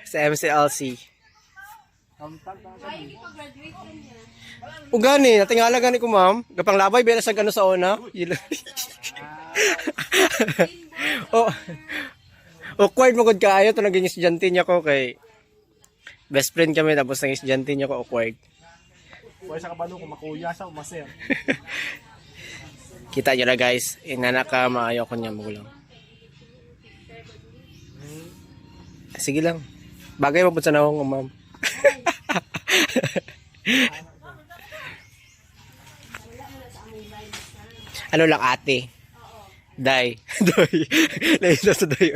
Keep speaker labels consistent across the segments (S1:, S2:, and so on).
S1: Sa MCLC. O gani, natingala gani ko ma'am. Gapang labay, bera sa gano sa una. Oh, awkward mo gud kaayo to naging estudyante niya ko kay best friend kami tapos naging estudyante niya ko awkward.
S2: Kuya sa kabalo ko makuya sa umaser.
S1: Kita niyo na guys, inana ka maayo ko niya magulang. Sige lang. Bagay mo po sa nawong ma'am. Ano lang ate? Day. Doy. Laito sa doy.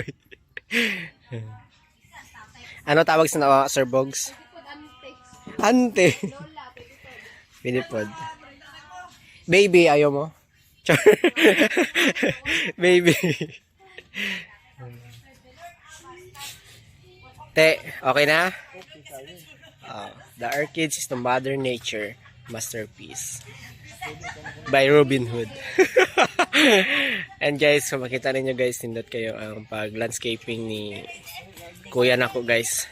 S1: Ano tawag sa Sir Bogs? Ante. Pinipod. Baby, ayaw mo? Baby. Te, okay na? The Orchids is the Mother Nature masterpiece by Robin Hood. And guys, kung makita ninyo guys, nindot kayo ang pag landscaping ni kuya nako guys.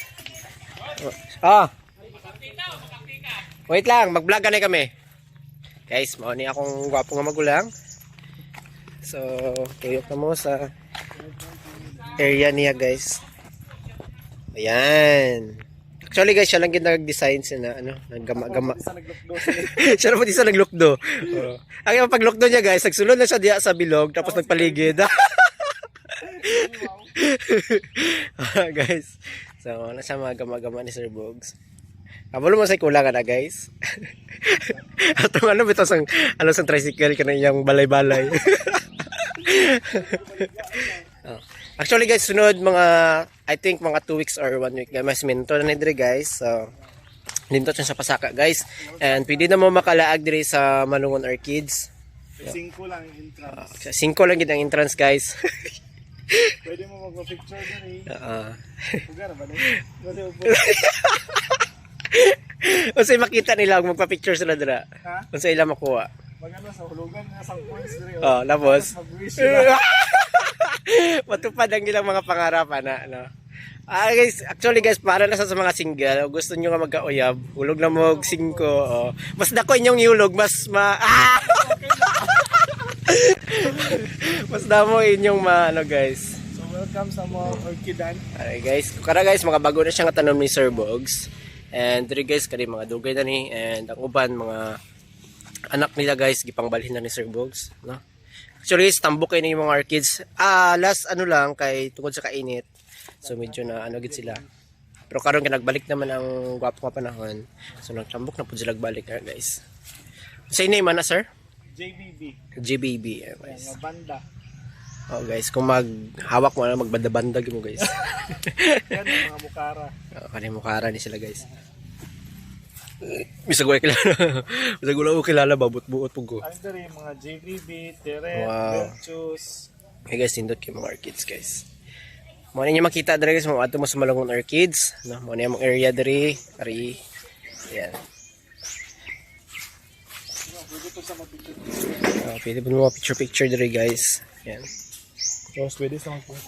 S1: Wait lang, mag-vlog na kami. Guys, mao ni akong gwapo nga magulang. So, tuyok na mo sa area niya guys. Ayan. Actually guys, siya lang nag-design siya na ano, naggama-gama. Siya naman isa naglukdo. Ang paglukdo niya guys, nagsulod na siya diya sa bilog tapos nagpaligid. Guys, so ano siya mga gama-gama ni Sir Bogs. Kabalo mo sa kulangan na guys. Atong ano bitaw sang ano sang tricycle kana iyang balay-balay. Actually guys, sunod mga I think mga 2 weeks or 1 week mas minto na ni dire guys. So nindot siya sa Pasaka guys. And pwede na mo makalaag dire sa Malungon Orchids.
S2: 5 lang yung entrance.
S1: 5 lang gid ang entrance guys.
S2: Pwede mo magpa-picture din eh. Ugar ba ni?
S1: Unsay makita nila kung magpa-picture sila dira? Unsay ila makuha?
S2: Magano sa hulugan nga sa points dire.
S1: Tapos
S2: Mag-wish sila.
S1: matupad ang ilang mga pangarapan na ano. Guys, actually guys, para na sa mga single, gusto niyo nga magkauyab, hulog na mo og 5. Mas dako inyong iulog, mas mas damo inyong ano guys.
S2: So welcome sa mga orchidan.
S1: Alright guys, kara guys, mga bago na siya nga tanom ni Sir Bogs. And diri guys, kani mga dugay na ni and ang uban mga anak nila guys gipangbalhin na ni Sir Bogs, no? Actually, tambok kayo yung mga orchids. Last ano lang kay tungkol sa kainit. So medyo na ano gid sila. Pero karon nagbalik naman ang gwapo nga panahon. So nagtambok na pud sila balik guys. Say name na sir?
S2: JBB.
S1: JBB guys.
S2: Mga banda.
S1: Guys, kung maghawak mo na magbanda-bandag mo guys.
S2: Yan mga mukara.
S1: Kanay mukara ni sila guys. Bisag wala kilala. Bisag wala ko kilala, babot-buot po ko.
S2: Ano rin mga JBB, Teret, Virtus.
S1: Hey guys, tindot kayo mga orchids guys. Muna niyo makita dere guys, mga ato mo sa Malungon Orchids. No? Muna yung area dere. Ari. Ayan. Pwede po mga picture-picture dere guys. Ayan.
S2: So,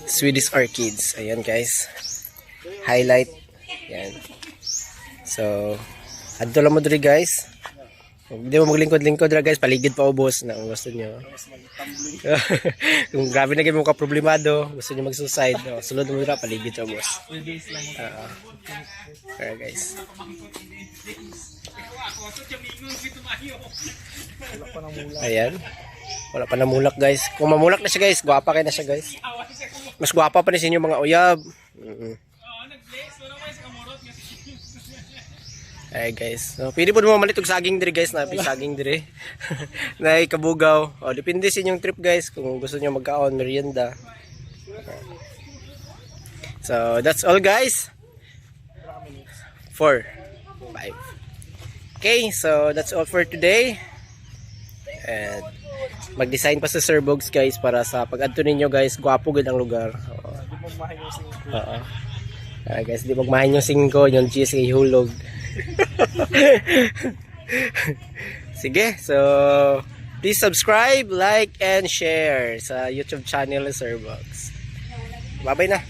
S1: Swedish Orchids. Ayan guys. Highlight. Ayan. So, adto lang mo diri guys. Hindi mo maglingkod-lingkod dira guys, paligid pa ubos na kung gusto niyo. Kung grabe na gyud mo ka problemado, gusto niyo mag-suicide, sulod mo dira paligid pa ubos. Kaya guys. Ayan. Wala pa namulak guys. Kung mamulak na siya guys, gwapa kay na siya guys. Mas gwapa pa ni sa inyo mga uyab. Ay guys, so, pwede po naman malitog saging dire guys, na saging dire. Na kabugaw. Depende sa inyong trip guys kung gusto niyo magkaon merienda. So, that's all guys. 4 5. Okay, so that's all for today. And mag-design pa sa Sir Bogs guys para sa pag-adto ninyo guys, gwapo gud ang lugar. Guys, di magmahin yung 5, yung cheese kay hulog. Sige, so please subscribe, like, and share sa YouTube channel ni Sir Bogs. Bye-bye na.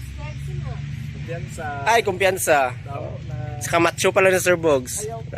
S2: kumpiyansa.
S1: Ay, kumpiyansa.
S2: Tao na
S1: Saka macho pala ni Sir Bogs.
S2: ayaw ko.